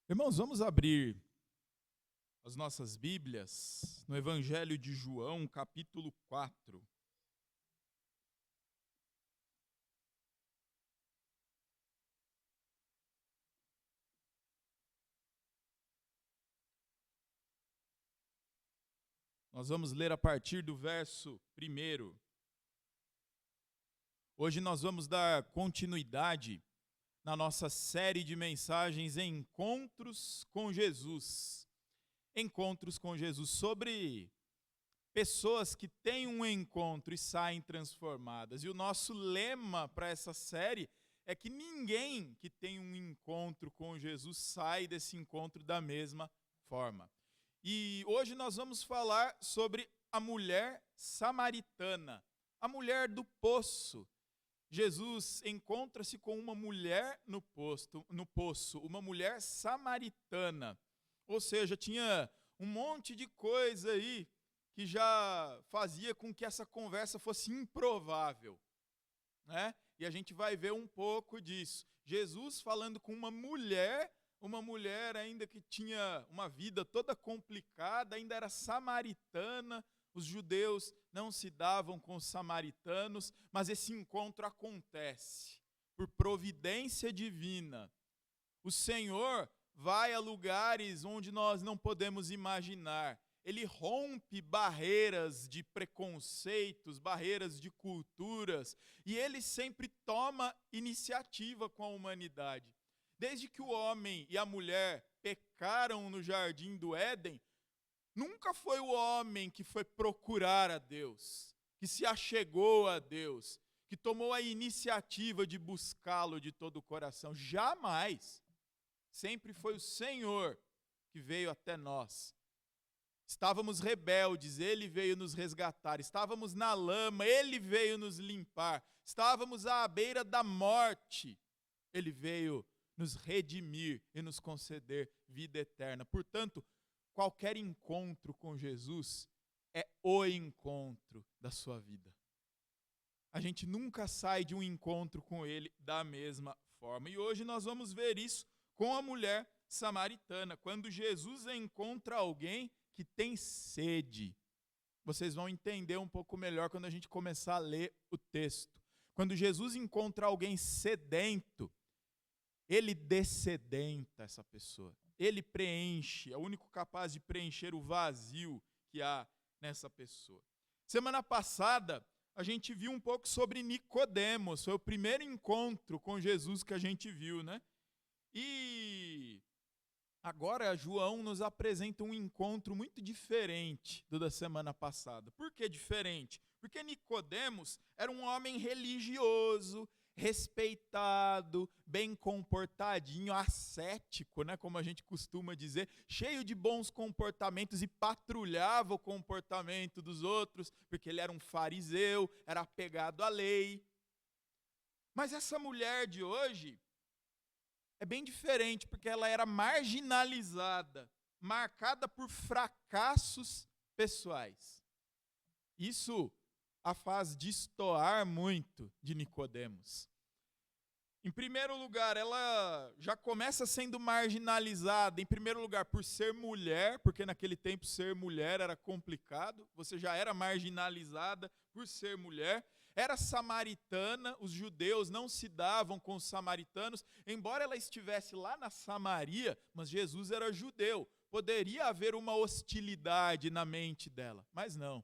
Irmãos, vamos abrir as nossas Bíblias no Evangelho de João, capítulo 4. Nós vamos ler a partir do verso 1. Hoje nós vamos dar continuidade na nossa série de mensagens Encontros com Jesus. Encontros com Jesus, sobre pessoas que têm um encontro e saem transformadas. E o nosso lema para essa série é que ninguém que tem um encontro com Jesus sai desse encontro da mesma forma. E hoje nós vamos falar sobre a mulher samaritana, a mulher do poço. Jesus encontra-se com uma mulher no poço, uma mulher samaritana. Ou seja, tinha um monte de coisa aí que já fazia com que essa conversa fosse improvável, né? E a gente vai ver um pouco disso. Jesus falando com uma mulher ainda que tinha uma vida toda complicada, ainda era samaritana. Os judeus não se davam com os samaritanos, mas esse encontro acontece por providência divina. O Senhor vai a lugares onde nós não podemos imaginar. Ele rompe barreiras de preconceitos, barreiras de culturas, e ele sempre toma iniciativa com a humanidade. Desde que o homem e a mulher pecaram no jardim do Éden, nunca foi o homem que foi procurar a Deus, que se achegou a Deus, que tomou a iniciativa de buscá-lo de todo o coração. Jamais. Sempre foi o Senhor que veio até nós. Estávamos rebeldes, Ele veio nos resgatar. Estávamos na lama, Ele veio nos limpar. Estávamos à beira da morte, Ele veio nos redimir e nos conceder vida eterna. Portanto, qualquer encontro com Jesus é o encontro da sua vida. A gente nunca sai de um encontro com Ele da mesma forma. E hoje nós vamos ver isso com a mulher samaritana. Quando Jesus encontra alguém que tem sede. Vocês vão entender um pouco melhor quando a gente começar a ler o texto. Quando Jesus encontra alguém sedento, Ele dessedenta essa pessoa. Ele preenche, é o único capaz de preencher o vazio que há nessa pessoa. Semana passada, a gente viu um pouco sobre Nicodemos. Foi o primeiro encontro com Jesus que a gente viu, né? E agora João nos apresenta um encontro muito diferente do da semana passada. Por que diferente? Porque Nicodemos era um homem religioso, respeitado, bem comportadinho, ascético, né, como a gente costuma dizer, cheio de bons comportamentos e patrulhava o comportamento dos outros, porque ele era um fariseu, era apegado à lei. Mas essa mulher de hoje é bem diferente, porque ela era marginalizada, marcada por fracassos pessoais. Isso a faz destoar muito de Nicodemos. Em primeiro lugar, ela já começa sendo marginalizada, em primeiro lugar, por ser mulher, porque naquele tempo ser mulher era complicado, você já era marginalizada por ser mulher. Era samaritana, os judeus não se davam com os samaritanos, embora ela estivesse lá na Samaria, mas Jesus era judeu. Poderia haver uma hostilidade na mente dela, mas não.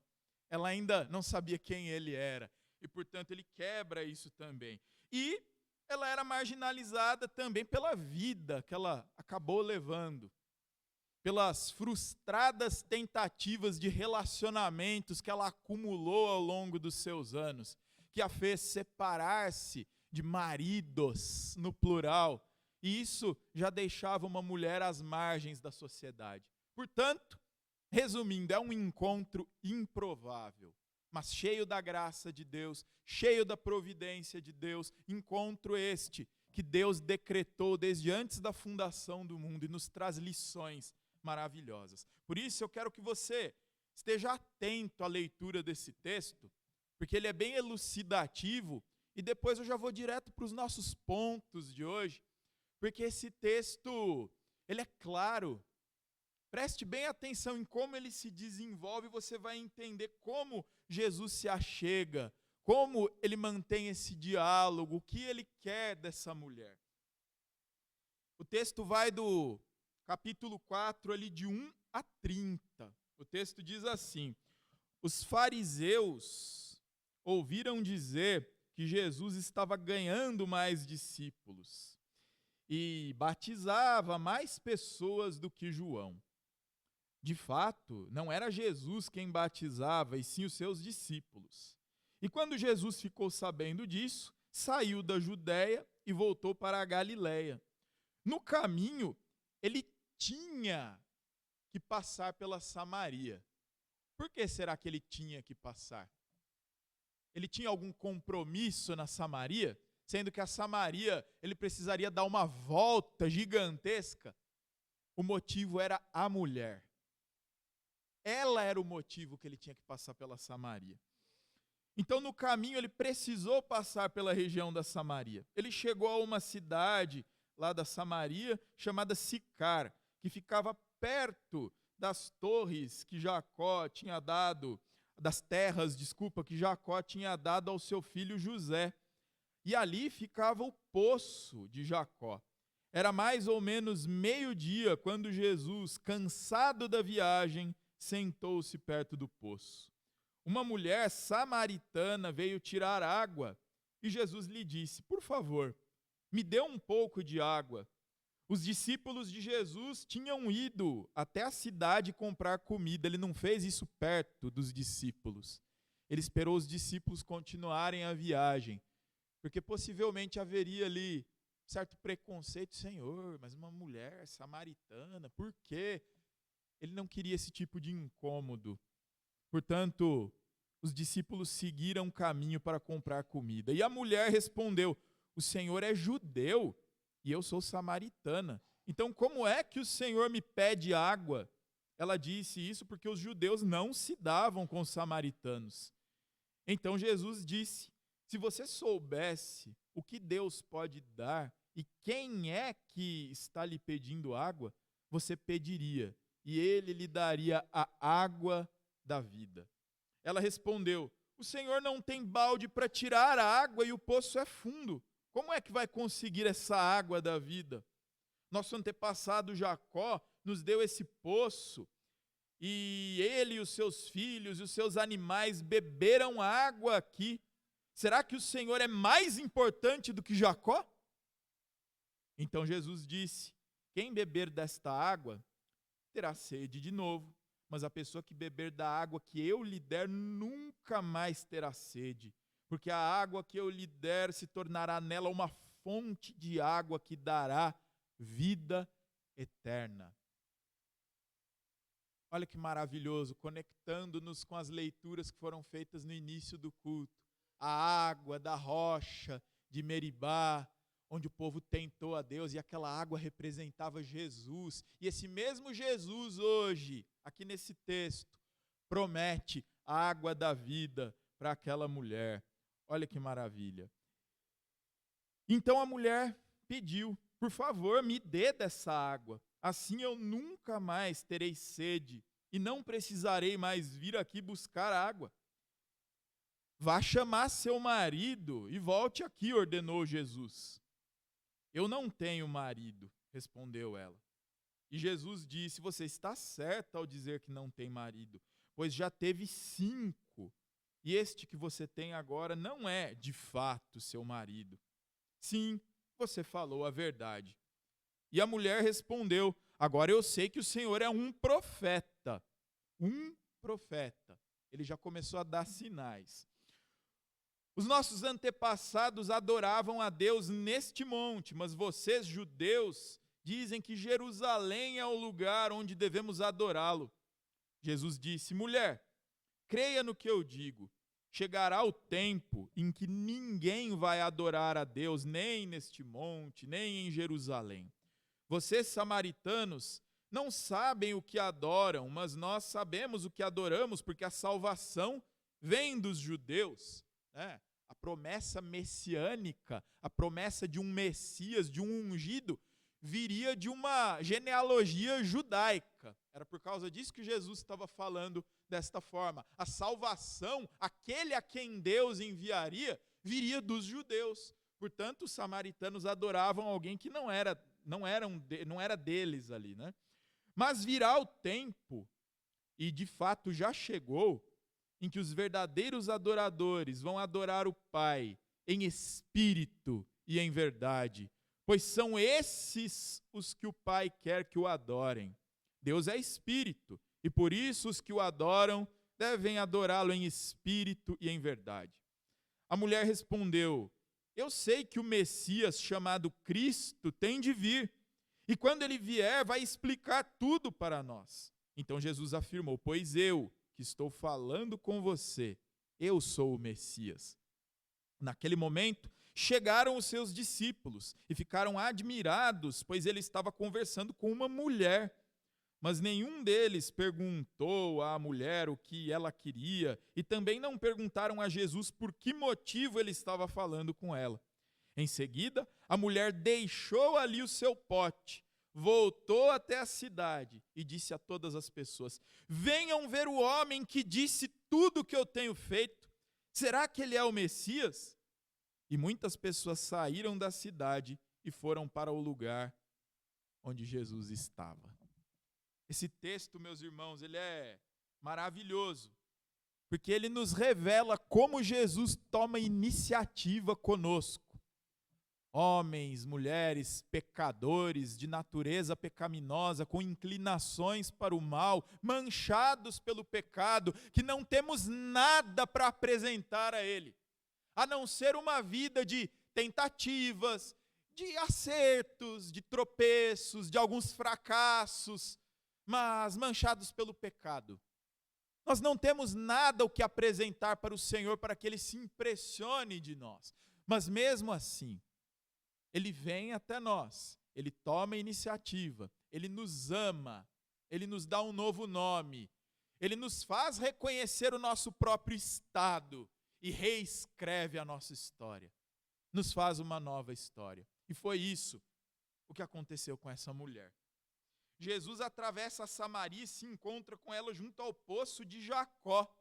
Ela ainda não sabia quem ele era, e portanto ele quebra isso também. E ela era marginalizada também pela vida que ela acabou levando, pelas frustradas tentativas de relacionamentos que ela acumulou ao longo dos seus anos, que a fez separar-se de maridos, no plural, e isso já deixava uma mulher às margens da sociedade. Portanto, resumindo, é um encontro improvável, mas cheio da graça de Deus, cheio da providência de Deus, encontro este que Deus decretou desde antes da fundação do mundo e nos traz lições maravilhosas. Por isso eu quero que você esteja atento à leitura desse texto, porque ele é bem elucidativo, e depois eu já vou direto para os nossos pontos de hoje, porque esse texto ele é claro. Preste bem atenção em como ele se desenvolve, você vai entender como Jesus se achega, como ele mantém esse diálogo, o que ele quer dessa mulher. O texto vai do capítulo 4, ali de 1 a 30. O texto diz assim: os fariseus ouviram dizer que Jesus estava ganhando mais discípulos e batizava mais pessoas do que João. De fato, não era Jesus quem batizava, e sim os seus discípulos. E quando Jesus ficou sabendo disso, saiu da Judéia e voltou para a Galiléia. No caminho, ele tinha que passar pela Samaria. Por que será que ele tinha que passar? Ele tinha algum compromisso na Samaria? Sendo que a Samaria, ele precisaria dar uma volta gigantesca. O motivo era a mulher. Ela era o motivo que ele tinha que passar pela Samaria. Então, no caminho, ele precisou passar pela região da Samaria. Ele chegou a uma cidade lá da Samaria, chamada Sicar, que ficava perto das torres que Jacó tinha dado, das terras, que Jacó tinha dado ao seu filho José. E ali ficava o poço de Jacó. Era mais ou menos meio-dia quando Jesus, cansado da viagem, sentou-se perto do poço. Uma mulher samaritana veio tirar água e Jesus lhe disse: por favor, me dê um pouco de água. Os discípulos de Jesus tinham ido até a cidade comprar comida. Ele não fez isso perto dos discípulos. Ele esperou os discípulos continuarem a viagem, porque possivelmente haveria ali certo preconceito. Senhor, mas uma mulher samaritana, por quê? Ele não queria esse tipo de incômodo. Portanto, os discípulos seguiram o caminho para comprar comida. E a mulher respondeu: o Senhor é judeu e eu sou samaritana. Então, como é que o Senhor me pede água? Ela disse isso porque os judeus não se davam com os samaritanos. Então Jesus disse: se você soubesse o que Deus pode dar e quem é que está lhe pedindo água, você pediria e ele lhe daria a água da vida. Ela respondeu: o Senhor não tem balde para tirar a água e o poço é fundo. Como é que vai conseguir essa água da vida? Nosso antepassado Jacó nos deu esse poço e ele e os seus filhos e os seus animais beberam água aqui. Será que o Senhor é mais importante do que Jacó? Então Jesus disse: quem beber desta água terá sede de novo, mas a pessoa que beber da água que eu lhe der nunca mais terá sede, porque a água que eu lhe der se tornará nela uma fonte de água que dará vida eterna. Olha que maravilhoso, conectando-nos com as leituras que foram feitas no início do culto. A água da rocha de Meribá, onde o povo tentou a Deus, e aquela água representava Jesus. E esse mesmo Jesus hoje, aqui nesse texto, promete a água da vida para aquela mulher. Olha que maravilha. Então a mulher pediu: por favor, me dê dessa água. Assim eu nunca mais terei sede e não precisarei mais vir aqui buscar água. Vá chamar seu marido e volte aqui, ordenou Jesus. Eu não tenho marido, respondeu ela. E Jesus disse: você está certa ao dizer que não tem marido, pois já teve 5, e este que você tem agora não é, de fato, seu marido. Sim, você falou a verdade. E a mulher respondeu: agora eu sei que o Senhor é um profeta. Um profeta. Ele já começou a dar sinais. Os nossos antepassados adoravam a Deus neste monte, mas vocês, judeus, dizem que Jerusalém é o lugar onde devemos adorá-lo. Jesus disse: mulher, creia no que eu digo. Chegará o tempo em que ninguém vai adorar a Deus, nem neste monte, nem em Jerusalém. Vocês, samaritanos, não sabem o que adoram, mas nós sabemos o que adoramos, porque a salvação vem dos judeus. A promessa messiânica, a promessa de um Messias, de um ungido, viria de uma genealogia judaica. Era por causa disso que Jesus estava falando desta forma. A salvação, aquele a quem Deus enviaria, viria dos judeus. Portanto, os samaritanos adoravam alguém que não era deles ali, né? Mas virá o tempo, e de fato já chegou, em que os verdadeiros adoradores vão adorar o Pai em espírito e em verdade, pois são esses os que o Pai quer que o adorem. Deus é espírito, e por isso os que o adoram devem adorá-lo em espírito e em verdade. A mulher respondeu: eu sei que o Messias, chamado Cristo, tem de vir, e quando ele vier, vai explicar tudo para nós. Então Jesus afirmou: pois eu, que estou falando com você, eu sou o Messias. Naquele momento, chegaram os seus discípulos e ficaram admirados, pois ele estava conversando com uma mulher. Mas nenhum deles perguntou à mulher o que ela queria, e também não perguntaram a Jesus por que motivo ele estava falando com ela. Em seguida, a mulher deixou ali o seu pote, voltou até a cidade e disse a todas as pessoas: venham ver o homem que disse tudo o que eu tenho feito. Será que ele é o Messias? E muitas pessoas saíram da cidade e foram para o lugar onde Jesus estava. Esse texto, meus irmãos, ele é maravilhoso, porque ele nos revela como Jesus toma iniciativa conosco. Homens, mulheres, pecadores, de natureza pecaminosa, com inclinações para o mal, manchados pelo pecado, que não temos nada para apresentar a Ele, a não ser uma vida de tentativas, de acertos, de tropeços, de alguns fracassos, mas manchados pelo pecado. Nós não temos nada o que apresentar para o Senhor para que Ele se impressione de nós. Mas mesmo assim, Ele vem até nós, Ele toma a iniciativa, Ele nos ama, Ele nos dá um novo nome, Ele nos faz reconhecer o nosso próprio estado e reescreve a nossa história, nos faz uma nova história. E foi isso o que aconteceu com essa mulher. Jesus atravessa a Samaria e se encontra com ela junto ao poço de Jacó,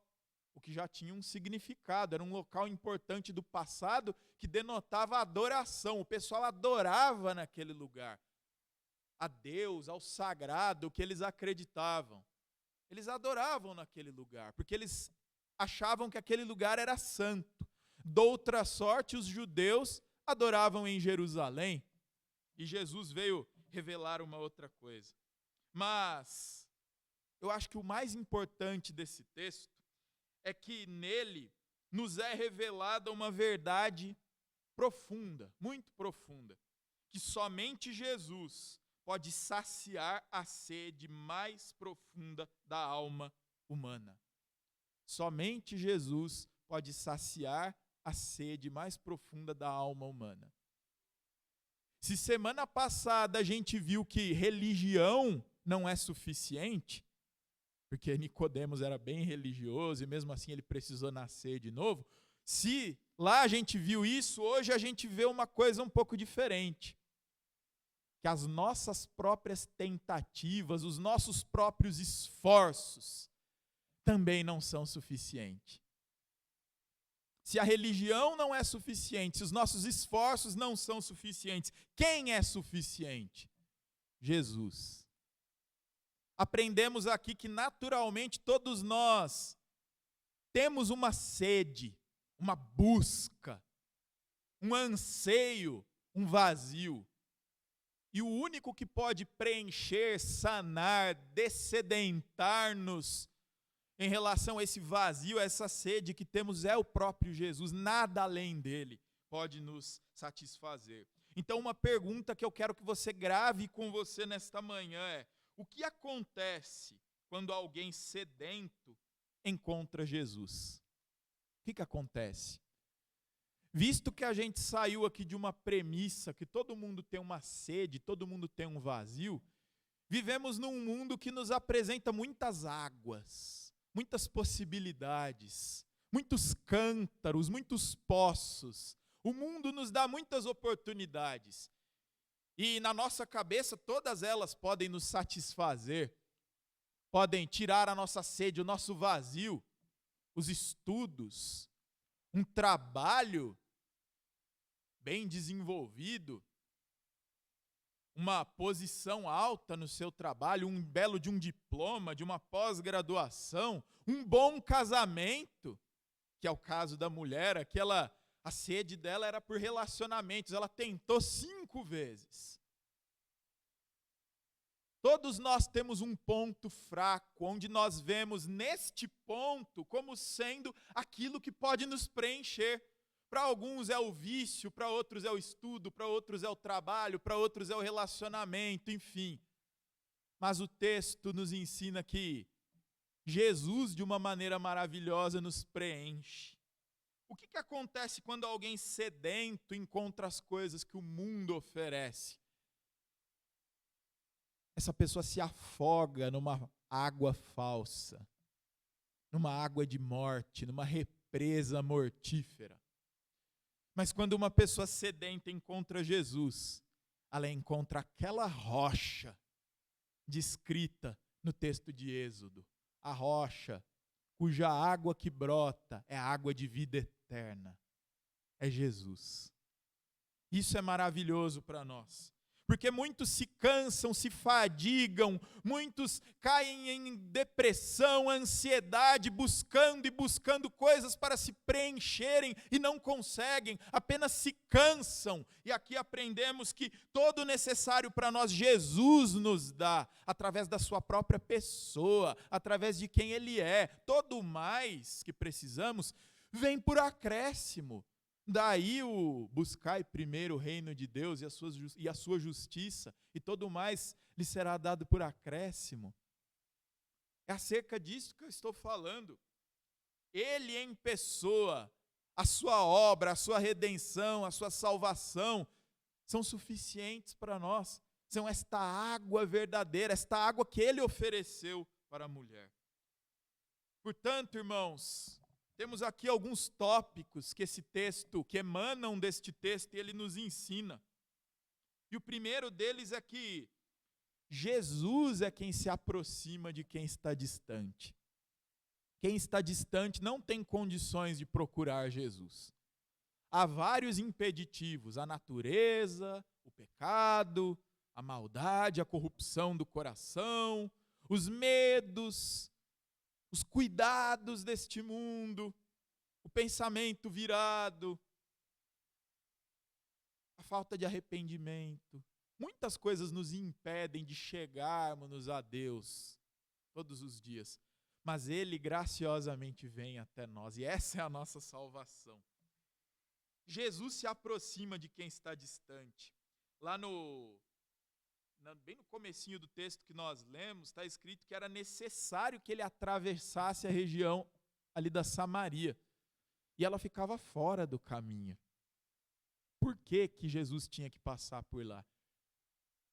o que já tinha um significado, era um local importante do passado que denotava adoração. O pessoal adorava naquele lugar a Deus, ao sagrado, que eles acreditavam. Eles adoravam naquele lugar, porque eles achavam que aquele lugar era santo. Doutra sorte, os judeus adoravam em Jerusalém, e Jesus veio revelar uma outra coisa. Mas eu acho que o mais importante desse texto é que nele nos é revelada uma verdade profunda, muito profunda, que somente Jesus pode saciar a sede mais profunda da alma humana. Somente Jesus pode saciar a sede mais profunda da alma humana. Se semana passada a gente viu que religião não é suficiente, porque Nicodemos era bem religioso e mesmo assim ele precisou nascer de novo, se lá a gente viu isso, hoje a gente vê uma coisa um pouco diferente. Que as nossas próprias tentativas, os nossos próprios esforços também não são suficientes. Se a religião não é suficiente, se os nossos esforços não são suficientes, quem é suficiente? Jesus. Aprendemos aqui que naturalmente todos nós temos uma sede, uma busca, um anseio, um vazio. E o único que pode preencher, sanar, dessedentar-nos em relação a esse vazio, a essa sede que temos é o próprio Jesus. Nada além dele pode nos satisfazer. Então, uma pergunta que eu quero que você grave com você nesta manhã é: o que acontece quando alguém sedento encontra Jesus? O que acontece? Visto que a gente saiu aqui de uma premissa que todo mundo tem uma sede, todo mundo tem um vazio, vivemos num mundo que nos apresenta muitas águas, muitas possibilidades, muitos cântaros, muitos poços. O mundo nos dá muitas oportunidades. E na nossa cabeça, todas elas podem nos satisfazer, podem tirar a nossa sede, o nosso vazio, os estudos, um trabalho bem desenvolvido, uma posição alta no seu trabalho, um belo de um diploma, de uma pós-graduação, um bom casamento, que é o caso da mulher, a sede dela era por relacionamentos, ela tentou 5 vezes. Todos nós temos um ponto fraco, onde nós vemos neste ponto como sendo aquilo que pode nos preencher. Para alguns é o vício, para outros é o estudo, para outros é o trabalho, para outros é o relacionamento, enfim. Mas o texto nos ensina que Jesus, de uma maneira maravilhosa, nos preenche. O que acontece quando alguém sedento encontra as coisas que o mundo oferece? Essa pessoa se afoga numa água falsa, numa água de morte, numa represa mortífera. Mas quando uma pessoa sedenta encontra Jesus, ela encontra aquela rocha descrita no texto de Êxodo. A rocha cuja água que brota é a água de vida eterna. É Jesus. Isso é maravilhoso para nós. Porque muitos se cansam, se fadigam, muitos caem em depressão, ansiedade, buscando e buscando coisas para se preencherem e não conseguem, apenas se cansam. E aqui aprendemos que todo o necessário para nós Jesus nos dá, através da sua própria pessoa, através de quem Ele é. Todo o mais que precisamos vem por acréscimo. Daí o buscai primeiro o reino de Deus e a sua justiça, e todo mais lhe será dado por acréscimo. É acerca disso que eu estou falando. Ele em pessoa, a sua obra, a sua redenção, a sua salvação, são suficientes para nós. São esta água verdadeira, esta água que Ele ofereceu para a mulher. Portanto, irmãos, temos aqui alguns tópicos que emanam deste texto e ele nos ensina. E o primeiro deles é que Jesus é quem se aproxima de quem está distante. Quem está distante não tem condições de procurar Jesus. Há vários impeditivos, a natureza, o pecado, a maldade, a corrupção do coração, os medos, os cuidados deste mundo, o pensamento virado, a falta de arrependimento. Muitas coisas nos impedem de chegarmos a Deus todos os dias. Mas Ele graciosamente vem até nós, e essa é a nossa salvação. Jesus se aproxima de quem está distante. Lá bem no comecinho do texto que nós lemos, está escrito que era necessário que ele atravessasse a região ali da Samaria. E ela ficava fora do caminho. Por que que Jesus tinha que passar por lá?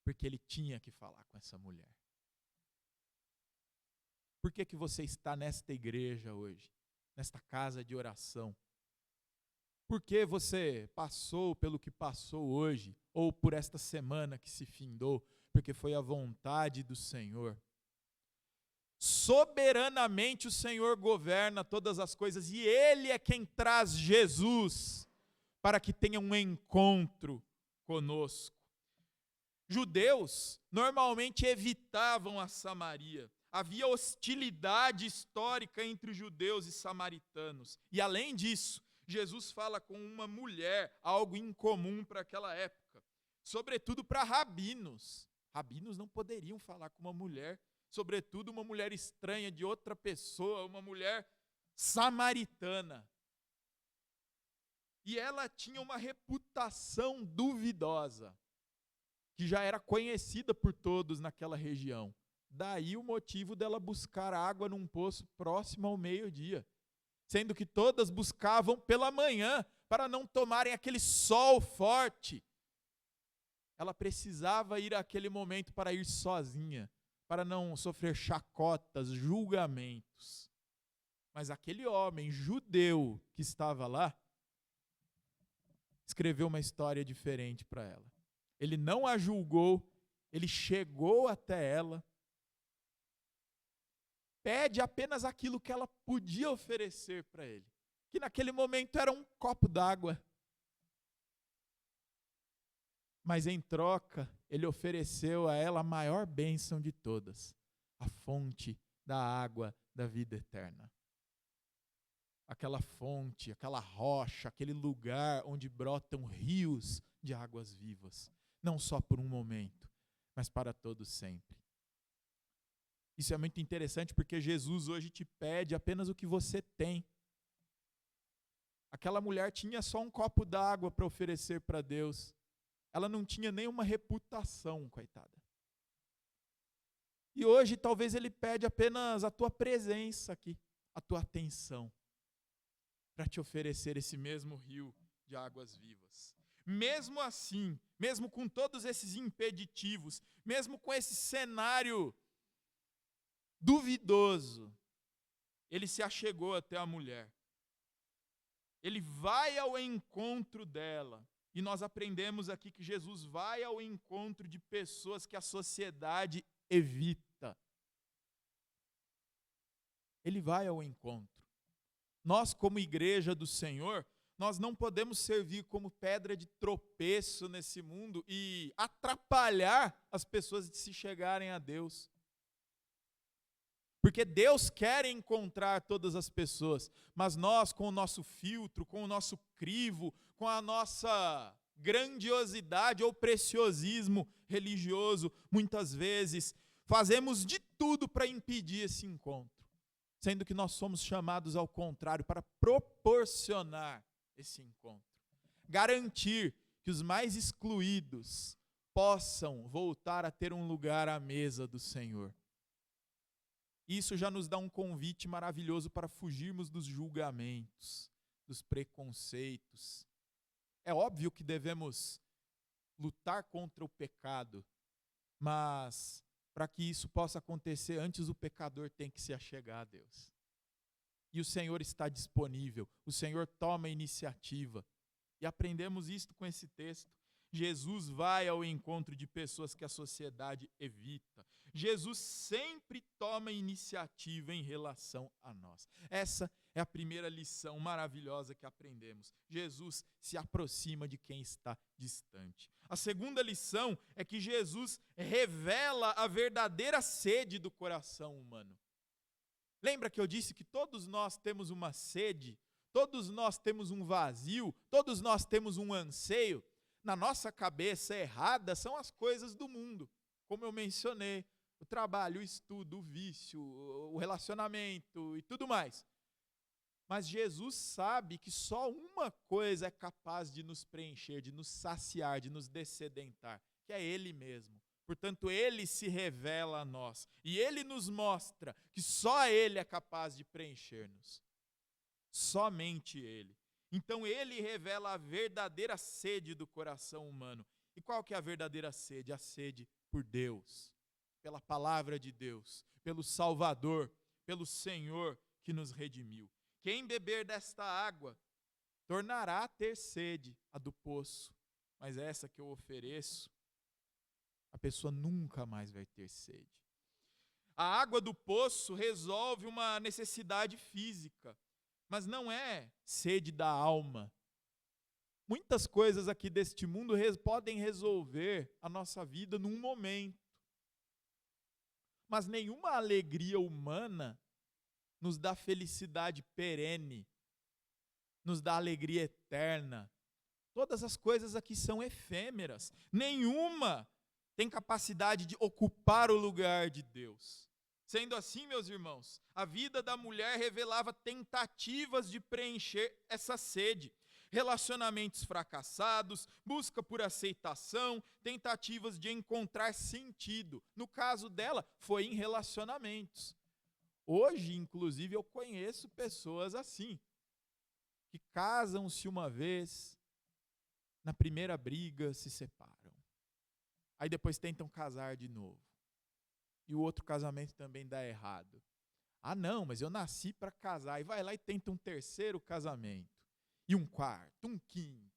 Porque ele tinha que falar com essa mulher. Por que que você está nesta igreja hoje? Nesta casa de oração? Por que você passou pelo que passou hoje? Ou por esta semana que se findou? Porque foi a vontade do Senhor. Soberanamente o Senhor governa todas as coisas e Ele é quem traz Jesus para que tenha um encontro conosco. Judeus normalmente evitavam a Samaria. Havia hostilidade histórica entre judeus e samaritanos. E além disso, Jesus fala com uma mulher, algo incomum para aquela época. Sobretudo para rabinos. Rabinos não poderiam falar com uma mulher, sobretudo uma mulher estranha de outra pessoa, uma mulher samaritana. E ela tinha uma reputação duvidosa, que já era conhecida por todos naquela região. Daí o motivo dela buscar água num poço próximo ao meio-dia, sendo que todas buscavam pela manhã, para não tomarem aquele sol forte. Ela precisava ir àquele momento para ir sozinha, para não sofrer chacotas, julgamentos. Mas aquele homem judeu que estava lá, escreveu uma história diferente para ela. Ele não a julgou, ele chegou até ela, pede apenas aquilo que ela podia oferecer para ele, que naquele momento era um copo d'água. Mas em troca, ele ofereceu a ela a maior bênção de todas, a fonte da água da vida eterna. Aquela fonte, aquela rocha, aquele lugar onde brotam rios de águas vivas, não só por um momento, mas para todo sempre. Isso é muito interessante porque Jesus hoje te pede apenas o que você tem. Aquela mulher tinha só um copo d'água para oferecer para Deus. Ela não tinha nenhuma reputação, coitada. E hoje talvez ele pede apenas a tua presença aqui, a tua atenção, para te oferecer esse mesmo rio de águas vivas. Mesmo assim, mesmo com todos esses impeditivos, mesmo com esse cenário duvidoso, ele se achegou até a mulher. Ele vai ao encontro dela. E nós aprendemos aqui que Jesus vai ao encontro de pessoas que a sociedade evita. Ele vai ao encontro. Nós, como igreja do Senhor, nós não podemos servir como pedra de tropeço nesse mundo e atrapalhar as pessoas de se chegarem a Deus. Porque Deus quer encontrar todas as pessoas, mas nós, com o nosso filtro, com o nosso crivo, com a nossa grandiosidade ou preciosismo religioso, muitas vezes fazemos de tudo para impedir esse encontro, sendo que nós somos chamados ao contrário para proporcionar esse encontro, garantir que os mais excluídos possam voltar a ter um lugar à mesa do Senhor. Isso já nos dá um convite maravilhoso para fugirmos dos julgamentos, dos preconceitos. É óbvio que devemos lutar contra o pecado, mas para que isso possa acontecer, antes o pecador tem que se achegar a Deus. E o Senhor está disponível, o Senhor toma a iniciativa. E aprendemos isto com esse texto. Jesus vai ao encontro de pessoas que a sociedade evita. Jesus sempre toma iniciativa em relação a nós. Essa é a primeira lição maravilhosa que aprendemos. Jesus se aproxima de quem está distante. A segunda lição é que Jesus revela a verdadeira sede do coração humano. Lembra que eu disse que todos nós temos uma sede, todos nós temos um vazio, todos nós temos um anseio? Na nossa cabeça errada são as coisas do mundo, como eu mencionei, o trabalho, o estudo, o vício, o relacionamento e tudo mais. Mas Jesus sabe que só uma coisa é capaz de nos preencher, de nos saciar, de nos dessedentar, que é Ele mesmo. Portanto, Ele se revela a nós e Ele nos mostra que só Ele é capaz de preencher-nos. Somente Ele. Então Ele revela a verdadeira sede do coração humano. E qual que é a verdadeira sede? A sede por Deus, pela palavra de Deus, pelo Salvador, pelo Senhor que nos redimiu. Quem beber desta água tornará a ter sede, a do poço. Mas essa que eu ofereço, a pessoa nunca mais vai ter sede. A água do poço resolve uma necessidade física, mas não é sede da alma. Muitas coisas aqui deste mundo podem resolver a nossa vida num momento. Mas nenhuma alegria humana nos dá felicidade perene, nos dá alegria eterna. Todas as coisas aqui são efêmeras. Nenhuma tem capacidade de ocupar o lugar de Deus. Sendo assim, meus irmãos, a vida da mulher revelava tentativas de preencher essa sede. Relacionamentos fracassados, busca por aceitação, tentativas de encontrar sentido. No caso dela, foi em relacionamentos. Hoje, inclusive, eu conheço pessoas assim, que casam-se uma vez, na primeira briga se separam. Aí depois tentam casar de novo. E o outro casamento também dá errado. Ah, não, mas eu nasci para casar. E vai lá e tenta um terceiro casamento. E um quarto, um quinto.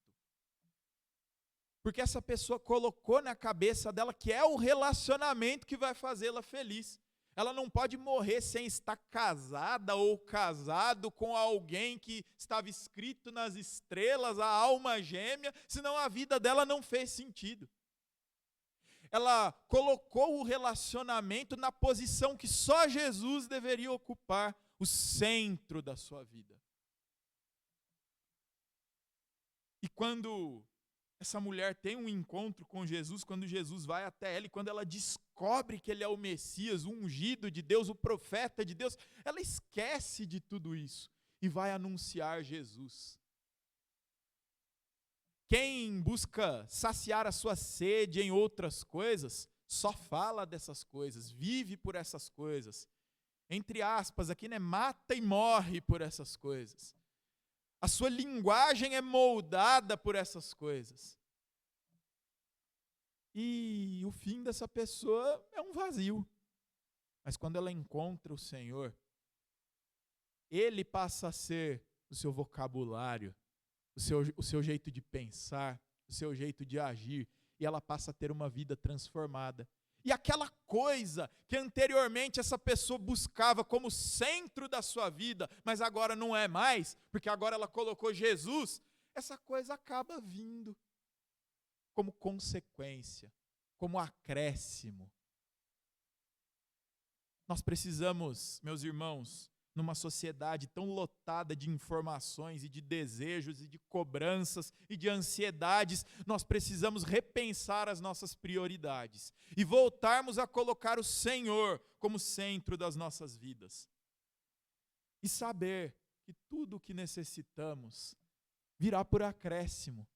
Porque essa pessoa colocou na cabeça dela que é o relacionamento que vai fazê-la feliz. Ela não pode morrer sem estar casada ou casado com alguém que estava escrito nas estrelas, a alma gêmea, senão a vida dela não fez sentido. Ela colocou o relacionamento na posição que só Jesus deveria ocupar, o centro da sua vida. E quando essa mulher tem um encontro com Jesus, quando Jesus vai até ela e quando ela descobre que ele é o Messias, o ungido de Deus, o profeta de Deus, ela esquece de tudo isso e vai anunciar Jesus. Quem busca saciar a sua sede em outras coisas, só fala dessas coisas, vive por essas coisas. Entre aspas, aqui, mata e morre por essas coisas. A sua linguagem é moldada por essas coisas. E o fim dessa pessoa é um vazio. Mas quando ela encontra o Senhor, Ele passa a ser o seu vocabulário, o seu jeito de pensar, o seu jeito de agir, e ela passa a ter uma vida transformada. E aquela coisa que anteriormente essa pessoa buscava como centro da sua vida, mas agora não é mais, porque agora ela colocou Jesus, essa coisa acaba vindo como consequência, como acréscimo. Nós precisamos, meus irmãos, numa sociedade tão lotada de informações e de desejos e de cobranças e de ansiedades, nós precisamos repensar as nossas prioridades e voltarmos a colocar o Senhor como centro das nossas vidas. E saber que tudo o que necessitamos virá por acréscimo.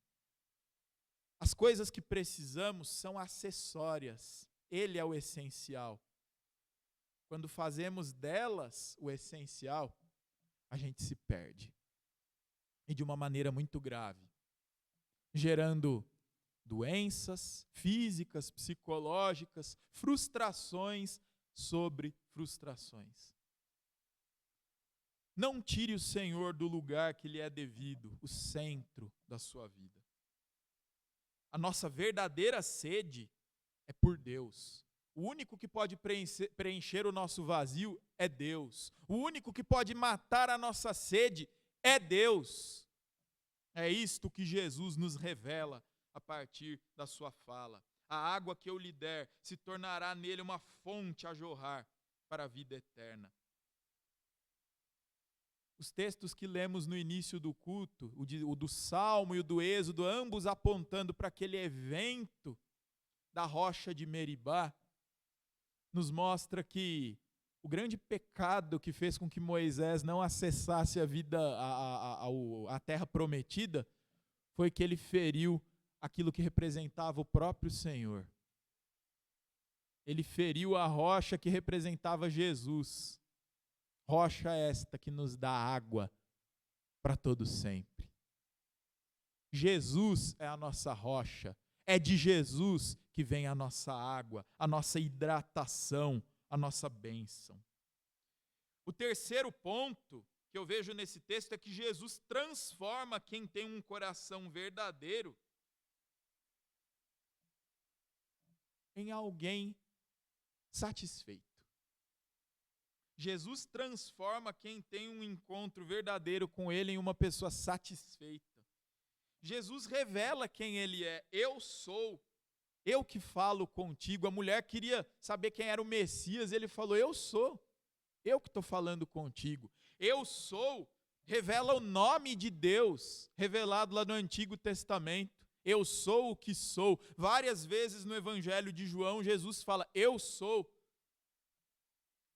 As coisas que precisamos são acessórias, Ele é o essencial. Quando fazemos delas o essencial, a gente se perde. E de uma maneira muito grave, gerando doenças físicas, psicológicas, frustrações sobre frustrações. Não tire o Senhor do lugar que lhe é devido, o centro da sua vida. A nossa verdadeira sede é por Deus. O único que pode preencher o nosso vazio é Deus. O único que pode matar a nossa sede é Deus. É isto que Jesus nos revela a partir da sua fala. A água que eu lhe der se tornará nele uma fonte a jorrar para a vida eterna. Os textos que lemos no início do culto, o do Salmo e o do Êxodo, ambos apontando para aquele evento da rocha de Meribá, nos mostra que o grande pecado que fez com que Moisés não acessasse a vida, a terra prometida, foi que ele feriu aquilo que representava o próprio Senhor. Ele feriu a rocha que representava Jesus. Rocha esta que nos dá água para todo sempre. Jesus é a nossa rocha. É de Jesus que vem a nossa água, a nossa hidratação, a nossa bênção. O terceiro ponto que eu vejo nesse texto é que Jesus transforma quem tem um coração verdadeiro em alguém satisfeito. Jesus transforma quem tem um encontro verdadeiro com Ele em uma pessoa satisfeita. Jesus revela quem Ele é. Eu sou, eu que falo contigo. A mulher queria saber quem era o Messias, Ele falou, eu sou, eu que estou falando contigo. Eu sou, revela o nome de Deus, revelado lá no Antigo Testamento. Eu sou o que sou. Várias vezes no Evangelho de João, Jesus fala, eu sou,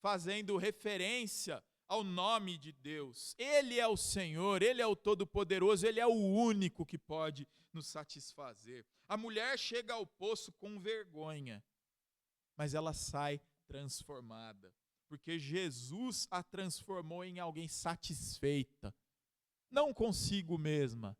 fazendo referência ao nome de Deus. Ele é o Senhor, Ele é o Todo-Poderoso, Ele é o único que pode nos satisfazer. A mulher chega ao poço com vergonha, mas ela sai transformada, porque Jesus a transformou em alguém satisfeita, não consigo mesma,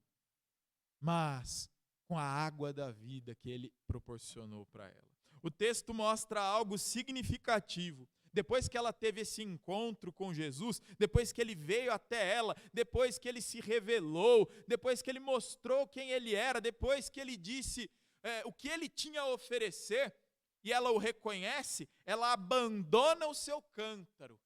mas com a água da vida que Ele proporcionou para ela. O texto mostra algo significativo. Depois que ela teve esse encontro com Jesus, depois que ele veio até ela, depois que ele se revelou, depois que ele mostrou quem ele era, depois que ele disse o que ele tinha a oferecer, e ela o reconhece, ela abandona o seu cântaro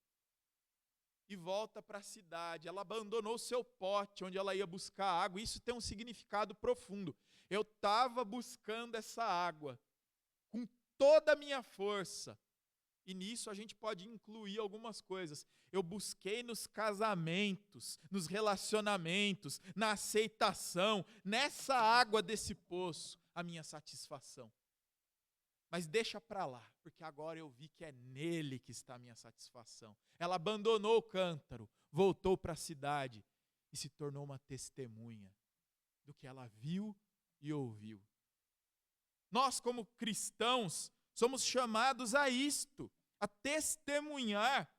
e volta para a cidade. Ela abandonou o seu pote, onde ela ia buscar água. Isso tem um significado profundo. Eu estava buscando essa água com toda a minha força. E nisso a gente pode incluir algumas coisas. Eu busquei nos casamentos, nos relacionamentos, na aceitação, nessa água desse poço, a minha satisfação. Mas deixa para lá, porque agora eu vi que é nele que está a minha satisfação. Ela abandonou o cântaro, voltou para a cidade e se tornou uma testemunha do que ela viu e ouviu. Nós, como cristãos, somos chamados a isto, a testemunhar.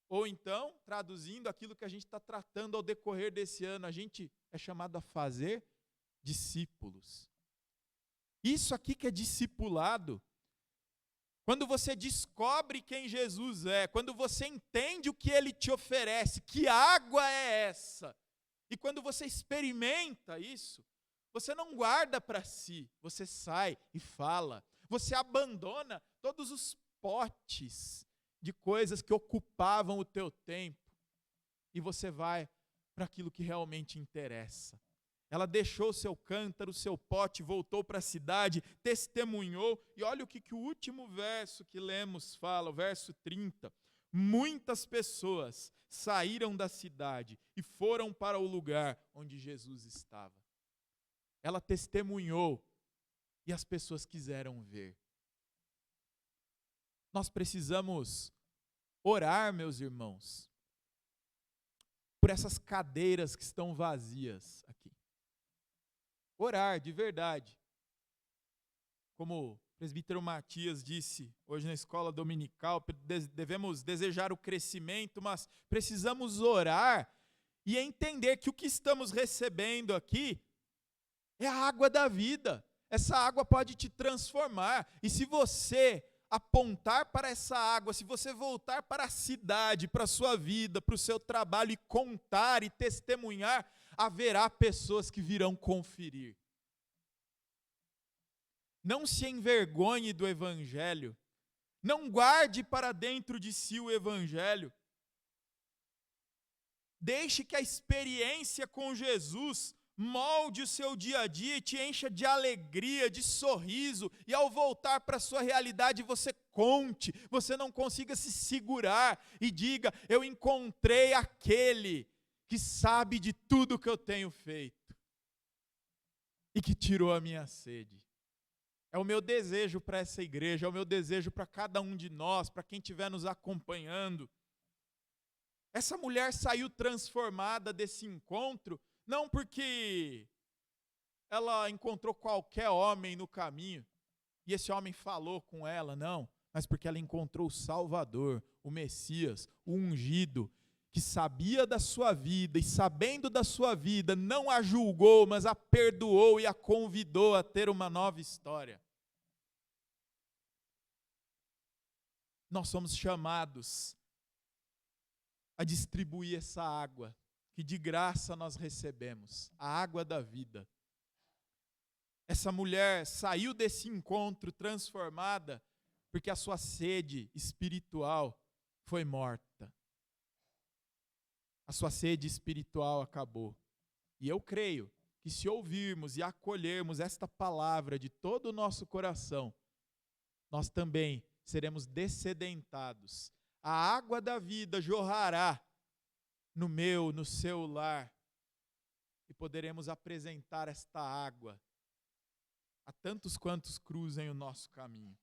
Ou então, traduzindo aquilo que a gente está tratando ao decorrer desse ano, a gente é chamado a fazer discípulos. Isso aqui que é discipulado, quando você descobre quem Jesus é, quando você entende o que ele te oferece, que água é essa, e quando você experimenta isso, você não guarda para si, você sai e fala, você abandona todos os potes de coisas que ocupavam o teu tempo, e você vai para aquilo que realmente interessa. Ela deixou seu cântaro, seu pote, voltou para a cidade, testemunhou. E olha o que o último verso que lemos fala, o verso 30. Muitas pessoas saíram da cidade e foram para o lugar onde Jesus estava. Ela testemunhou e as pessoas quiseram ver. Nós precisamos orar, meus irmãos, por essas cadeiras que estão vazias aqui. Orar, de verdade. Como o presbítero Matias disse hoje na escola dominical, devemos desejar o crescimento, mas precisamos orar e entender que o que estamos recebendo aqui é a água da vida. Essa água pode te transformar. E se você apontar para essa água, se você voltar para a cidade, para a sua vida, para o seu trabalho e contar e testemunhar, haverá pessoas que virão conferir. Não se envergonhe do Evangelho. Não guarde para dentro de si o Evangelho. Deixe que a experiência com Jesus molde o seu dia a dia e te encha de alegria, de sorriso. E ao voltar para a sua realidade, você conte, você não consiga se segurar e diga, eu encontrei aquele que sabe de tudo que eu tenho feito e que tirou a minha sede. É o meu desejo para essa igreja, é o meu desejo para cada um de nós, para quem estiver nos acompanhando. Essa mulher saiu transformada desse encontro, não porque ela encontrou qualquer homem no caminho e esse homem falou com ela, não, mas porque ela encontrou o Salvador, o Messias, o ungido, que sabia da sua vida e sabendo da sua vida, não a julgou, mas a perdoou e a convidou a ter uma nova história. Nós somos chamados a distribuir essa água que de graça nós recebemos, a água da vida. Essa mulher saiu desse encontro transformada porque a sua sede espiritual foi morta. A sua sede espiritual acabou. E eu creio que se ouvirmos e acolhermos esta palavra de todo o nosso coração, nós também seremos dessedentados. A água da vida jorrará no meu, no seu lar, e poderemos apresentar esta água a tantos quantos cruzem o nosso caminho.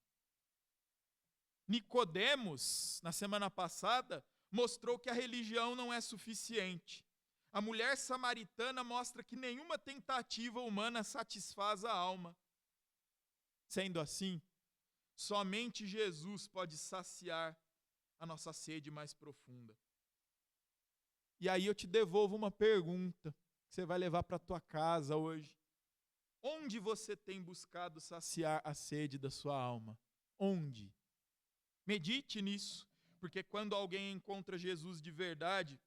Nicodemos, na semana passada, mostrou que a religião não é suficiente. A mulher samaritana mostra que nenhuma tentativa humana satisfaz a alma. Sendo assim, somente Jesus pode saciar a nossa sede mais profunda. E aí eu te devolvo uma pergunta que você vai levar para a tua casa hoje. Onde você tem buscado saciar a sede da sua alma? Onde? Medite nisso. porque quando alguém encontra Jesus de verdade,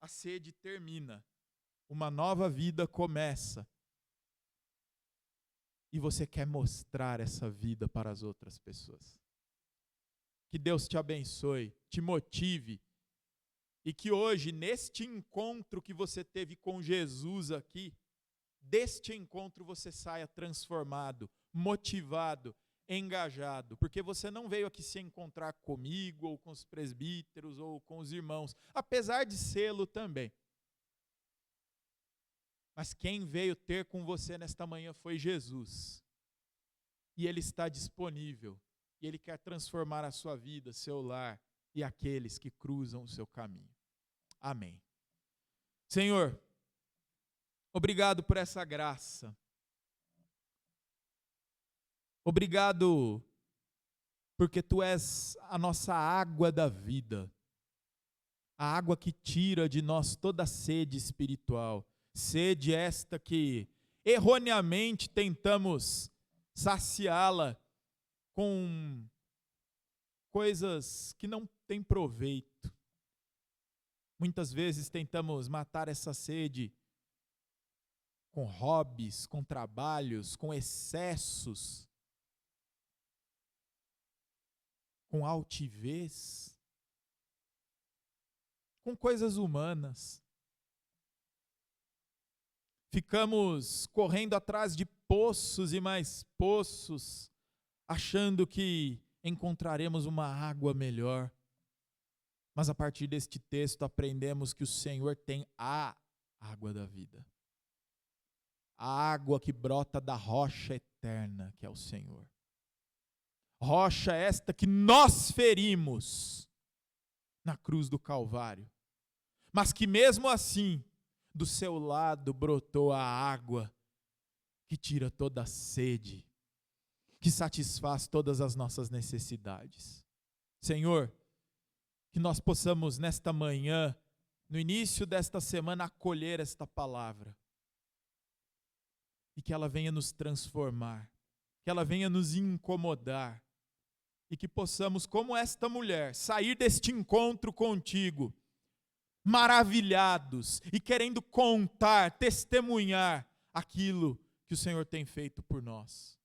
a sede termina, uma nova vida começa. E você quer mostrar essa vida para as outras pessoas. Que Deus te abençoe, te motive, e que hoje, neste encontro que você teve com Jesus aqui, deste encontro você saia transformado, motivado, engajado, porque você não veio aqui se encontrar comigo, ou com os presbíteros, ou com os irmãos, apesar de sê-lo também. Mas quem veio ter com você nesta manhã foi Jesus. E Ele está disponível. E Ele quer transformar a sua vida, seu lar e aqueles que cruzam o seu caminho. Amém. Senhor, obrigado por essa graça. Obrigado porque Tu és a nossa água da vida. A água que tira de nós toda a sede espiritual. Sede esta que erroneamente tentamos saciá-la com coisas que não têm proveito. Muitas vezes tentamos matar essa sede com hobbies, com trabalhos, com excessos, com altivez, com coisas humanas. Ficamos correndo atrás de poços e mais poços, achando que encontraremos uma água melhor. Mas a partir deste texto aprendemos que o Senhor tem a água da vida. A água que brota da rocha eterna, que é o Senhor. Rocha esta que nós ferimos na cruz do Calvário. Mas que mesmo assim, do seu lado brotou a água que tira toda a sede, que satisfaz todas as nossas necessidades. Senhor, que nós possamos nesta manhã, no início desta semana, acolher esta palavra. E que ela venha nos transformar, que ela venha nos incomodar. E que possamos, como esta mulher, sair deste encontro contigo, maravilhados e querendo contar, testemunhar aquilo que o Senhor tem feito por nós.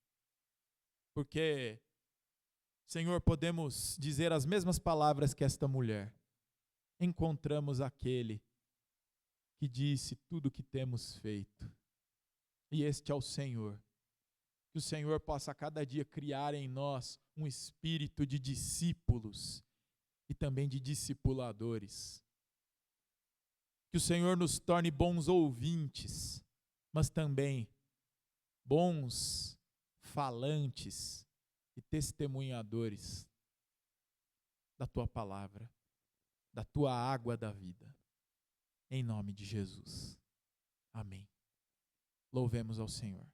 Porque, Senhor, podemos dizer as mesmas palavras que esta mulher. Encontramos aquele que disse tudo o que temos feito. E este é o Senhor. Que o Senhor possa a cada dia criar em nós um espírito de discípulos e também de discipuladores. Que o Senhor nos torne bons ouvintes, mas também bons falantes e testemunhadores da Tua palavra, da Tua água da vida. Em nome de Jesus. Amém. Louvemos ao Senhor.